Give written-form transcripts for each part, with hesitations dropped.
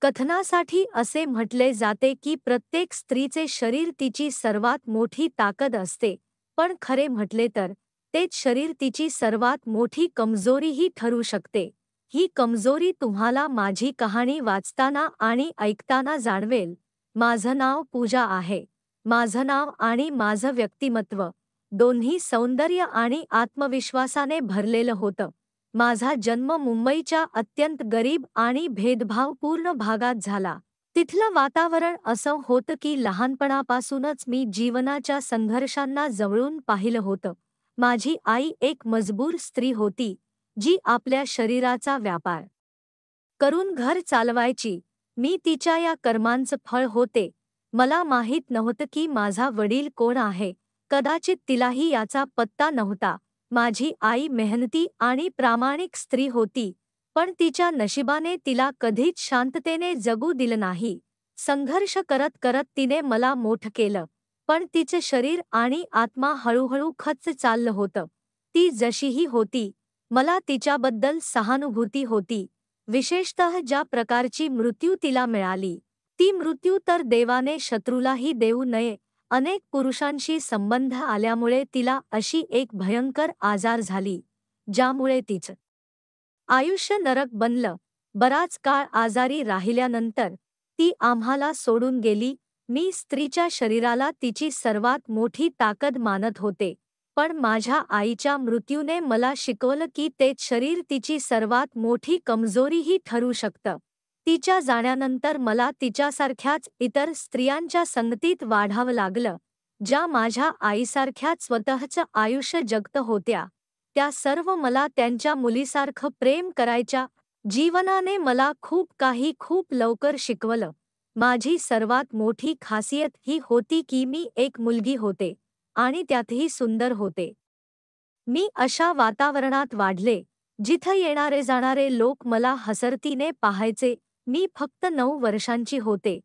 कथनासाठी असे म्हटले जाते की प्रत्येक स्त्रीचे शरीर तिची सर्वात मोठी ताकद असते, पण खरे म्हटले तर तेच शरीर तिची सर्वात मोठी कमजोरीही ठरू शकते. ही कमजोरी तुम्हाला माझी कहाणी वाचताना आणि ऐकताना जाणवेल. माझं नाव पूजा आहे. माझं नाव आणि माझं व्यक्तिमत्व दोन्ही सौंदर्य आणि आत्मविश्वासाने भरलेलं होतं. माझा जन्म मुंबईच्या अत्यंत गरीब आणि भेदभावपूर्ण भागात झाला. तिथलं वातावरण असं होतं की लहानपणापासूनच मी जीवनाच्या संघर्षांना जवळून पाहिलं होतं. माझी आई एक मजबूर स्त्री होती, जी आपल्या शरीराचा व्यापार करून घर चालवायची. मी तिच्या या कर्मांचं फळ होते. मला माहीत नव्हतं की माझा वडील कोण आहे. कदाचित तिलाही याचा पत्ता नव्हता. माझी आई मेहनती आणि प्रामाणिक स्त्री होती, पण तिच्या नशिबाने तिला कधीच शांततेने जगू दिलं नाही. संघर्ष करत करत तिने मला मोठं केलं, पण तिचं शरीर आणि आत्मा हळूहळू खच्च चाललं होतं. ती जशीही होती, मला तिच्याबद्दल सहानुभूती होती. विशेषतः ज्या प्रकारची मृत्यू तिला मिळाली, ती मृत्यू तर देवाने शत्रूलाही देऊ नये. अनेक पुरुषांशी संबंध आल्यामुळे तिला अशी एक भयंकर आजार झाली, ज्यामुळे तिचं आयुष्य नरक बनलं. बराच काळ आजारी राहिल्यानंतर ती आम्हाला सोडून गेली. मी स्त्रीच्या शरीराला तिची सर्वात मोठी ताकद मानत होते, पण माझ्या आईच्या मृत्यूने मला शिकवलं की तेच शरीर तिची सर्वात मोठी कमजोरीही ठरू शकतं. तिच्या जाण्यानंतर मला तिच्यासारख्याच इतर स्त्रियांच्या संगतीत वाढावं लागलं, ज्या माझ्या आईसारख्याच स्वतःचं आयुष्य जगत होत्या. त्या सर्व मला त्यांच्या मुलीसारखं प्रेम करायच्या. जीवनाने मला खूप लवकर शिकवलं. माझी सर्वात मोठी खासियत ही होती की मी एक मुलगी होते आणि त्यातही सुंदर होते. मी अशा वातावरणात वाढले, जिथं येणारे जाणारे लोक मला हसरतीने पाहायचे. मी फक्त 9 वर्षांची होते,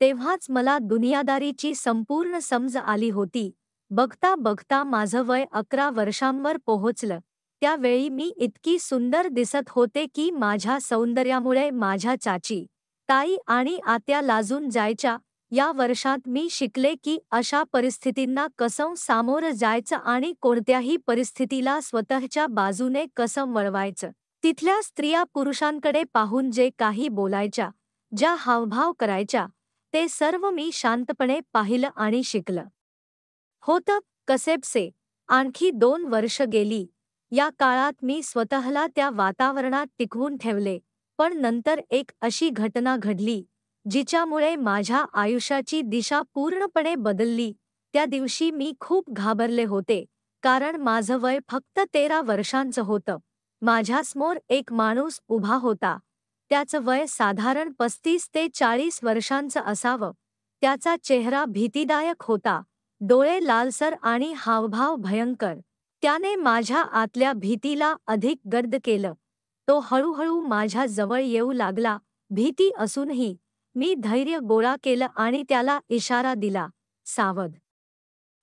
तेव्हाच मला दुनियादारीची संपूर्ण समज आली होती. बघता बघता माझं वय 11 वर्षांवर पोहोचलं. त्यावेळी मी इतकी सुंदर दिसत होते की माझ्या सौंदर्यामुळे माझ्या चाची, ताई आणि आत्या लाजून जायच्या. या वर्षात मी शिकले की अशा परिस्थितींना कसं सामोरं जायचं आणि कोणत्याही परिस्थितीला स्वतःच्या बाजूने कसं वळवायचं. तिथल्या स्त्रिया पुरुषांकडे पाहून जे काही बोलायच्या, ज्या हावभाव करायच्या, ते सर्व मी शांतपणे पाहिलं आणि शिकलं होतं. कसेबसे आणखी 2 वर्ष गेली. या काळात मी स्वतःला त्या वातावरणात टिकवून ठेवले, पण नंतर एक अशी घटना घडली, जिच्यामुळे माझ्या आयुष्याची दिशा पूर्णपणे बदलली. त्या दिवशी मी खूप घाबरले होते, कारण माझं वय फक्त 13 वर्षांचं होतं. माझ्यासमोर एक माणूस उभा होता. त्याचं वय साधारण 35 ते 40 वर्षांचं असावं. त्याचा चेहरा भीतीदायक होता, डोळे लालसर आणि हावभाव भयंकर. त्याने माझ्या आतल्या भीतीला अधिक गर्द केलं. तो हळूहळू माझ्या जवळ येऊ लागला. भीती असूनही मी धैर्य गोळा केलं आणि त्याला इशारा दिला, सावध.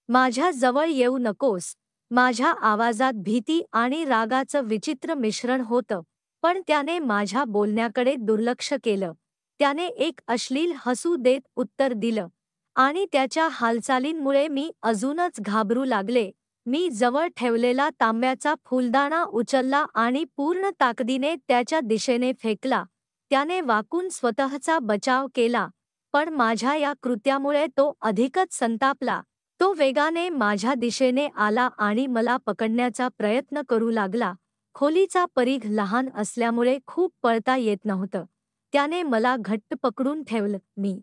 माझ्या जवळ येऊ नकोस. माझ्या आवाजात भीती आणि रागाचं विचित्र मिश्रण होतं, पण त्याने माझ्या बोलण्याकडे दुर्लक्ष केलं. त्याने एक अश्लील हसू देत उत्तर दिलं आणि त्याच्या हालचालींमुळे मी अजूनच घाबरू लागले. मी जवळ ठेवलेला तांब्याचा फुलदाणा उचलला आणि पूर्ण ताकदीने त्याच्या दिशेने फेकला. त्याने वाकून स्वतःचा बचाव केला, पण माझ्या या कृत्यामुळे तो अधिकच संतापला. तो वेगाने माझ्या दिशेने आला आणि मला पकडण्याचा प्रयत्न करू लागला. खोलीचा परीघ लहान असल्यामुळे खूप पळता येत नव्हतं. त्याने मला घट्ट पकडून ठेवलं. मी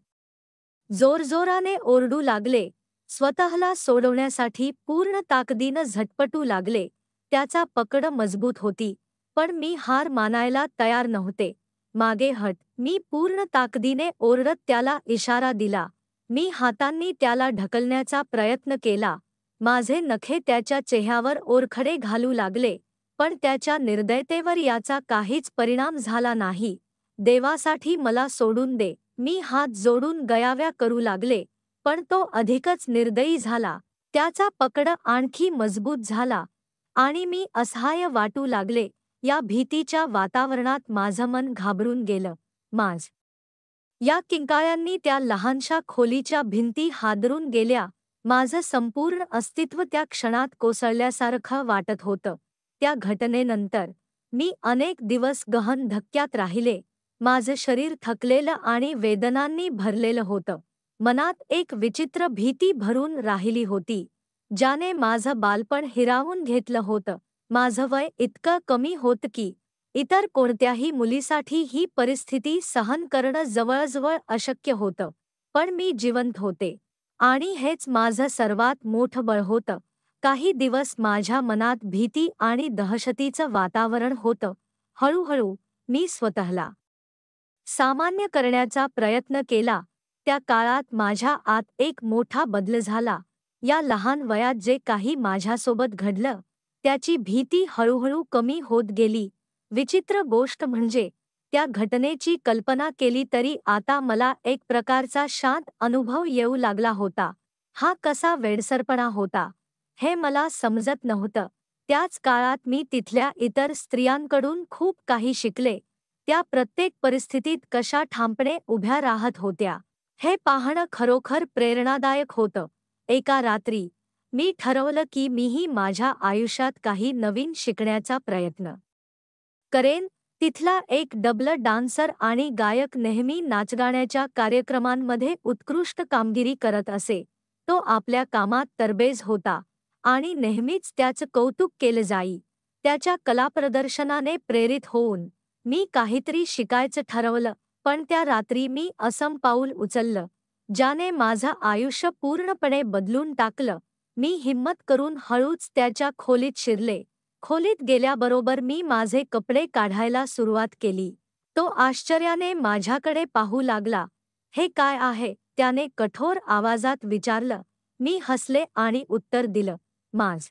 जोरजोराने ओरडू लागले. स्वतःला सोडवण्यासाठी पूर्ण ताकदीनं झटपटू लागले. त्याचा पकड मजबूत होती, पण मी हार मानायला तयार नव्हते. मागे हट, मी पूर्ण ताकदीने ओरडत त्याला इशारा दिला. मी हातांनी त्याला ढकलण्याचा प्रयत्न केला. माझे नखे त्याच्या चेहऱ्यावर ओरखडे घालू लागले, पण त्याच्या निर्दयतेवर याचा काहीच परिणाम झाला नाही. देवासाठी मला सोडून दे, मी हात जोडून गयाव्या करू लागले, पण तो अधिकच निर्दयी झाला. त्याचा पकड आणखी मजबूत झाला आणि मी असहाय्य वाटू लागले. या भीतीच्या वातावरणात माझं मन घाबरून गेलं. माझं या किंकाळ्यांनी त्या लहानशा खोलीच्या भिंती हादरून गेल्या. माझं संपूर्ण अस्तित्व त्या क्षणात कोसळल्यासारखं वाटत होतं. त्या घटनेनंतर मी अनेक दिवस गहन धक्क्यात राहिले. माझं शरीर थकलेलं आणि वेदनांनी भरलेलं होतं. मनात एक विचित्र भीती भरून राहिली होती, ज्याने माझं बालपण हिरावून घेतलं होतं. माझं वय इतकं कमी होतं की इतर कोणत्याही मुलीसाठी ही परिस्थिती सहन करणं जवळजवळ अशक्य होतं. पण मी जिवंत होते. आणि हेच माझं सर्वात मोठं बळ होतं. काही दिवस माझ्या मनात भीती आणि दहशतीचं वातावरण होतं. हळूहळू मी स्वतःला सामान्य करण्याचा प्रयत्न केला. त्या काळात माझ्या आत एक मोठा बदल झाला. या लहान वयात जे काही माझ्यासोबत घडलं, त्याची भीती हळूहळू कमी होत गेली. विचित्र गोष्ट म्हणजे त्या घटनेची कल्पना केली तरी आता मला एक प्रकारचा शांत अनुभव येऊ लागला होता. हा कसा वेडसरपणा होता, हे मला समजत नव्हतं. त्याच काळात मी तिथल्या इतर स्त्रियांकडून खूप काही शिकले. त्या प्रत्येक परिस्थितीत कशा ठामपणे उभ्या राहत होत्या, हे पाहणं खरोखर प्रेरणादायक होतं. एका रात्री मी ठरवलं की मीही माझ्या आयुष्यात काही नवीन शिकण्याचा प्रयत्न करेन. तिथला एक डबल डान्सर आणि गायक नेहमी नाचगाण्याच्या कार्यक्रमांमध्ये उत्कृष्ट कामगिरी करत असे. तो आपल्या कामात तरबेज होता आणि नेहमीच त्याचं कौतुक केलं जाई. त्याच्या कलाप्रदर्शनाने प्रेरित होऊन मी काहीतरी शिकायचं ठरवलं. पण त्या रात्री मी असं पाऊल उचललं, ज्याने माझं आयुष्य पूर्णपणे बदलून टाकलं. मी हिम्मत करून हळूच त्याच्या खोलीत शिरले. खोलीत गेल्याबरोबर मी माझे कपडे काढायला सुरुवात केली. तो आश्चर्याने माझ्याकडे पाहू लागला. "हे काय आहे?" त्याने कठोर आवाजात विचारलं. मी हसले आणि उत्तर दिलं, "माझ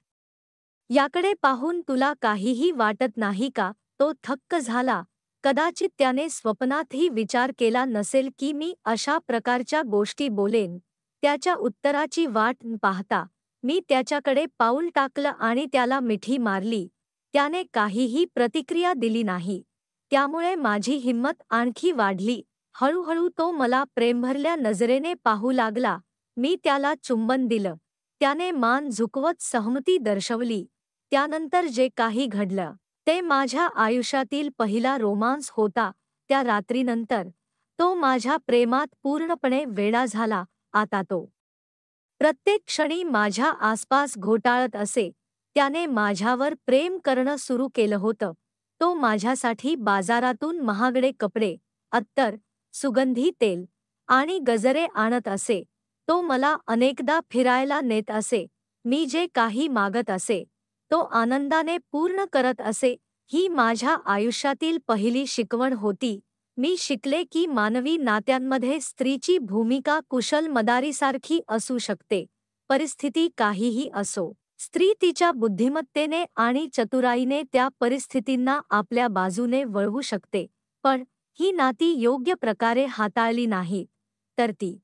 याकडे पाहून तुला काहीही वाटत नाही का?" तो थक्क झाला. कदाचित त्याने स्वप्नातही विचार केला नसेल की मी अशा प्रकारच्या गोष्टी बोलेन. त्याच्या उत्तराची वाट पाहता मी त्याच्याकडे पाऊल टाकलं आणि त्याला मिठी मारली. त्याने काहीही प्रतिक्रिया दिली नाही. त्यामुळे माझी हिंमत आणखी वाढली. हळूहळू तो मला प्रेमभरल्या नजरेने पाहू लागला. मी त्याला चुंबन दिलं. त्याने मान झुकवत सहमती दर्शवली. त्यानंतर जे काही घडलं, ते माझ्या आयुष्यातील पहिला रोमांस होता. त्या रात्रीनंतर तो माझ्या प्रेमात पूर्णपणे वेडा झाला. आता तो प्रत्येक क्षणी माझ्या आसपास घोटाळत असे. त्याने माझ्यावर प्रेम करणं सुरू केलं होतं. तो माझ्यासाठी बाजारातून महागडे कपडे, अत्तर, सुगंधी तेल आणि गजरे आणत असे. तो मला अनेकदा फिरायला नेत असे. मी जे काही मागत असे, तो आनंदाने पूर्ण करत असे. ही माझ्या आयुष्यातील पहिली शिकवण होती. मी शिकले की मानवी नात्यांमध्ये स्त्रीची भूमिका कुशल मदारीसारखी असू शकते. परिस्थिती काहीही असो, स्त्री तिच्या बुद्धिमत्तेने आणि चतुराईने त्या परिस्थितींना आपल्या बाजूने वळवू शकते. पण ही नाती योग्य प्रकारे हाताळली नाहीत, तर ती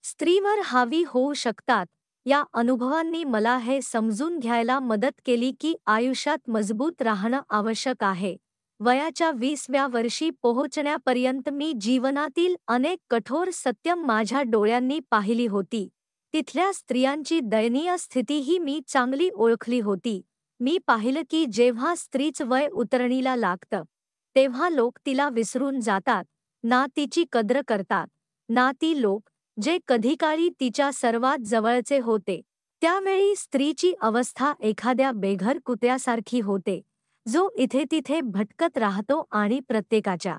स्त्रीवर हावी होऊ शकतात. या अनुभवांनी मला हे समजून घ्यायला मदत केली की आयुष्यात मजबूत राहणं आवश्यक आहे. वयाच्या 20व्या वर्षी पोहोचण्यापर्यंत मी जीवनातील अनेक कठोर सत्य माझ्या डोळ्यांनी पाहिली होती. तिथल्या स्त्रियांची दयनीय स्थितीही मी चांगली ओळखली होती. मी पाहिलं की जेव्हा स्त्रीचं वय उतरणीला लागतं, तेव्हा लोक तिला विसरून जातात, ना तिची कद्र करतात, ना ती लोक जे कधीकाळी तिच्या सर्वात जवळचे होते. त्यावेळी स्त्रीची अवस्था एखाद्या बेघर कुत्र्यासारखी होते, जो इथे तिथे भटकत राहतो आणि प्रत्येकाच्या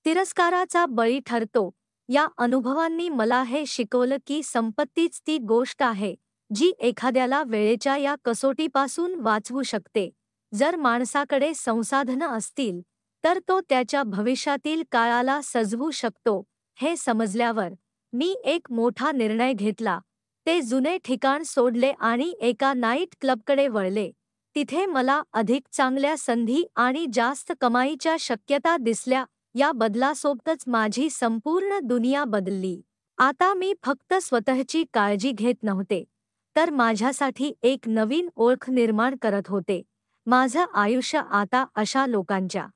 तिरस्काराचा बळी ठरतो. या अनुभवांनी मला हे शिकवलं की संपत्तीच ती गोष्ट आहे, जी एखाद्याला वेळेच्या या कसोटीपासून वाचवू शकते. जर माणसाकडे संसाधनं असतील, तर तो त्याच्या भविष्यातील काळाला सजवू शकतो. हे समजल्यावर मी एक मोठा निर्णय घेतला. ते जुने ठिकाण सोडले आणि एका नाईट क्लबकडे वळले. तिथे मला अधिक चांगल्या संधी आणि जास्त कमाईच्या शक्यता दिसल्या. या बदलासोबतच माझी संपूर्ण दुनिया बदलली. आता मी फक्त स्वतःची काळजी घेत नव्हते, तर माझ्यासाठी एक नवीन ओळख निर्माण करत होते. माझं आयुष्य आता अशा लोकांच्या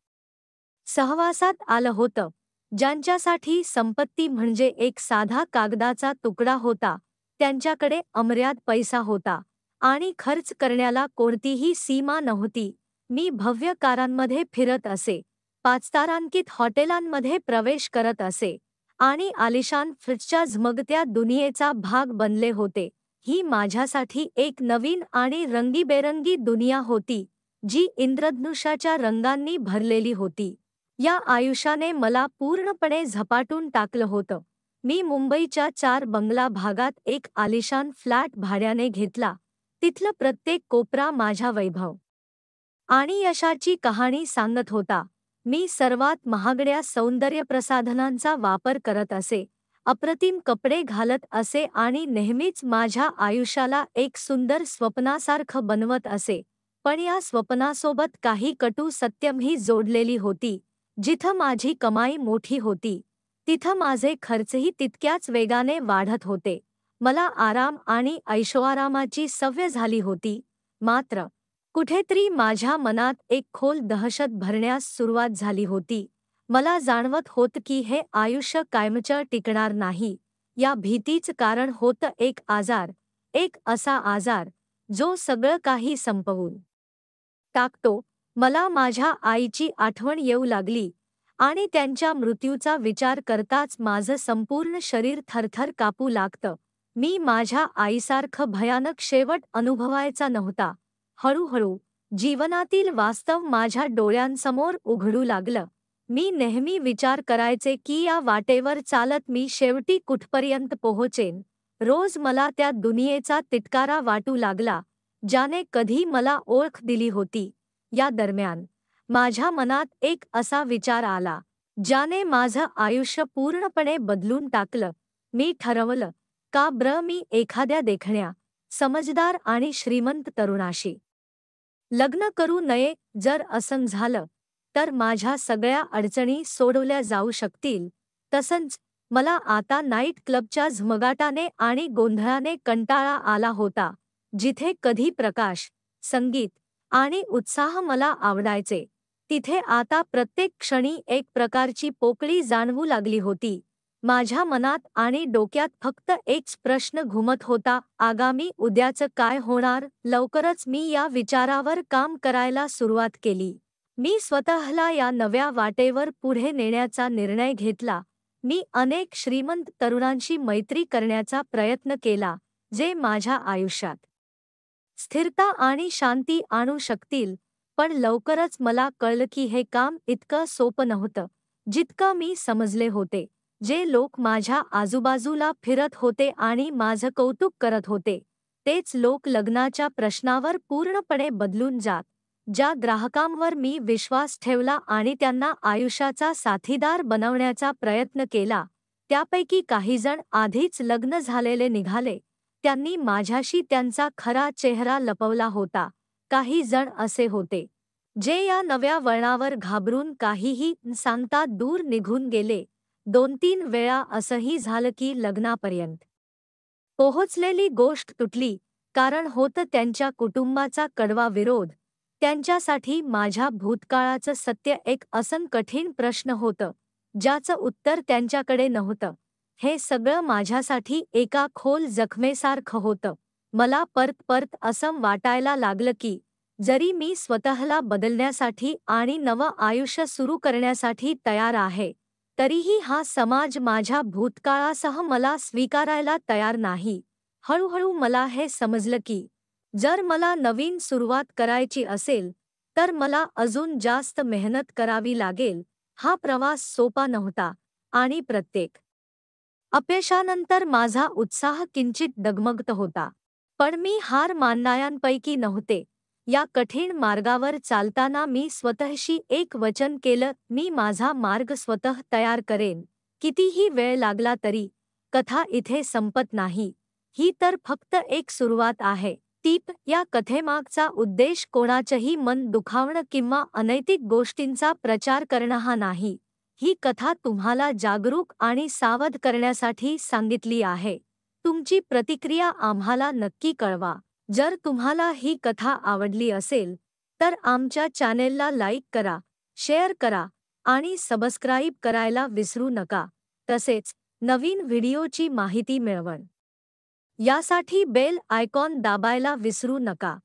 सहवासात आलं होतं, ज्यांच्यासाठी संपत्ती म्हणजे एक साधा कागदाचा तुकडा होता, त्यांच्याकडे अमर्याद पैसा होता आणि खर्च करण्याला कोणतीही सीमा नव्हती. मी भव्य कारांमध्ये फिरत असे, पाचतारांकित हॉटेलांमध्ये प्रवेश करत असे आणि आलिशान फ्रिजच्या झगमगत्या दुनियेचा भाग बनले होते. ही माझ्यासाठी एक नवीन आणि रंगीबेरंगी दुनिया होती, जी इंद्रधनुष्याच्या रंगांनी भरलेली होती. या आयुष्याने मला पूर्णपणे झपाटून टाकलं होतं. मी मुंबईच्या 4 बंगला भागात एक आलिशान फ्लॅट भाड्याने घेतला. तिथलं प्रत्येक कोपरा माझ्या वैभव आणि यशाची कहाणी सांगत होता. मी सर्वात महागड्या सौंदर्यप्रसाधनांचा वापर करत असे, अप्रतिम कपडे घालत असे आणि नेहमीच माझ्या आयुष्याला एक सुंदर स्वप्नासारखं बनवत असे. पण या स्वप्नासोबत काही कटू सत्यमही जोडलेली होती. जिथं माझी कमाई मोठी होती, तिथं माझे खर्चही तितक्याच वेगाने वाढत होते. मला आराम आणि ऐशोआरामाची सवय झाली होती, मात्र कुठेतरी माझ्या मनात एक खोल दहशत भरण्यास सुरुवात झाली होती. मला जाणवत होतं की हे आयुष्य कायमचं टिकणार नाही. या भीतीचं कारण होतं एक आजार, एक असा आजार जो सगळं काही संपवून टाकतो. मला माझ्या आईची आठवण येऊ लागली आणि त्यांच्या मृत्यूचा विचार करताच माझं संपूर्ण शरीर थरथर कापू लागतं. मी माझ्या आईसारखं भयानक शेवट अनुभवायचा नव्हता. हळूहळू जीवनातील वास्तव माझ्या डोळ्यांसमोर उघडू लागलं. मी नेहमी विचार करायचे की या वाटेवर चालत मी शेवटी कुठपर्यंत पोहोचेन. रोज मला त्या दुनियेचा तिटकारा वाटू लागला, ज्याने कधी मला ओळख दिली होती. या दरम्यान माझ्या मनात एक असा विचार आला, ज्याने माझं आयुष्य पूर्णपणे बदलून टाकलं. मी ठरवलं, का बरं मी एखाद्या देखण्या, समजदार आणि श्रीमंत तरुणाशी लग्न करू नये. जर असं झालं तर माझ्या सगळ्या अडचणी सोडवल्या जाऊ शकतील. तसंच मला आता नाईट क्लबच्या झगमगाटाने आणि गोंधळाने कंटाळा आला होता, जिथे कधी प्रकाश, संगीत आणि उत्साह मला आवडायचे, तिथे आता प्रत्येक क्षणी एक प्रकारची पोकळी जाणवू लागली होती. माझ्या मनात आणि डोक्यात फक्त एकच प्रश्न घुमत होता, आगामी उद्याचं काय होणार. लवकरच मी या विचारावर काम करायला सुरुवात केली. मी स्वतःला या नव्या वाटेवर पुढे नेण्याचा निर्णय घेतला. मी अनेक श्रीमंत तरुणांशी मैत्री करण्याचा प्रयत्न केला, जे माझ्या आयुष्यात स्थिरता आणि शांती आणू शकतील. पण लवकरच मला कळलं की हे काम इतकं सोपं नव्हतं, जितकं मी समजले होते. जे लोक माझ्या आजूबाजूला फिरत होते आणि माझं कौतुक करत होते, तेच लोक लग्नाच्या प्रश्नावर पूर्णपणे बदलून जात. ज्या ग्राहकांवर मी विश्वास ठेवला आणि त्यांना आयुष्याचा साथीदार बनवण्याचा प्रयत्न केला, त्यापैकी काही जण आधीच लग्न झालेले निघाले. त्यांनी माझ्याशी त्यांचा खरा चेहरा लपवला होता. काही जण असे होते, जे या नव्या वळणावर घाबरून काहीही न सांगता दूर निघून गेले. 2-3 वेळा असंही झालं की लग्नापर्यंत पोहोचलेली गोष्ट तुटली, कारण होतं त्यांच्या कुटुंबाचा कडवा विरोध. त्यांच्यासाठी माझ्या भूतकाळाचं सत्य एक असं कठीण प्रश्न होतं, ज्याचं उत्तर त्यांच्याकडे नव्हतं. हे सगळं माझ्यासाठी एका खोल जखमेसारखं होतं. मला परत असं वाटायला लागलं की जरी मी स्वतःला बदलण्यासाठी आणि नवं आयुष्य सुरू करण्यासाठी तयार आहे, तरीही हा समाज माझ्या भूतकाळासह मला स्वीकारायला तयार नाही. हळूहळू मला हे समजलं की जर मला नवीन सुरुवात करायची असेल, तर मला अजून जास्त मेहनत करावी लागेल. हा प्रवास सोपा नव्हता आणि प्रत्येक अपयशानंतर माझा उत्साह किंचित डगमगत होता. पण मी हार मानणाऱ्यांपैकी नव्हते. या कठीण मार्गावर चालताना मी स्वतःशी एक वचन केलं, मी माझा मार्ग स्वतः तयार करेन. कितीही वेळ लागला तरी. कथा इथे संपत नाही. ही तर फक्त एक सुरुवात आहे. या कथेमागचा उद्देश कोणाचंही मन दुखावणं किंवा अनैतिक गोष्टींचा प्रचार करणं हा नाही. ही कथा तुम्हाला जागरूक आणि सावध करण्यासाठी सांगितली आहे. तुमची प्रतिक्रिया आम्हाला नक्की कळवा. जर तुम्हाला ही कथा आवडली असेल, तर आमच्या चॅनेलला लाईक करा, शेअर करा आणि सबस्क्राईब करायला विसरू नका, तसेच नवीन व्हिडिओची माहिती मिळवण यासाठी बेल आयकॉन दाबायला विसरू नका.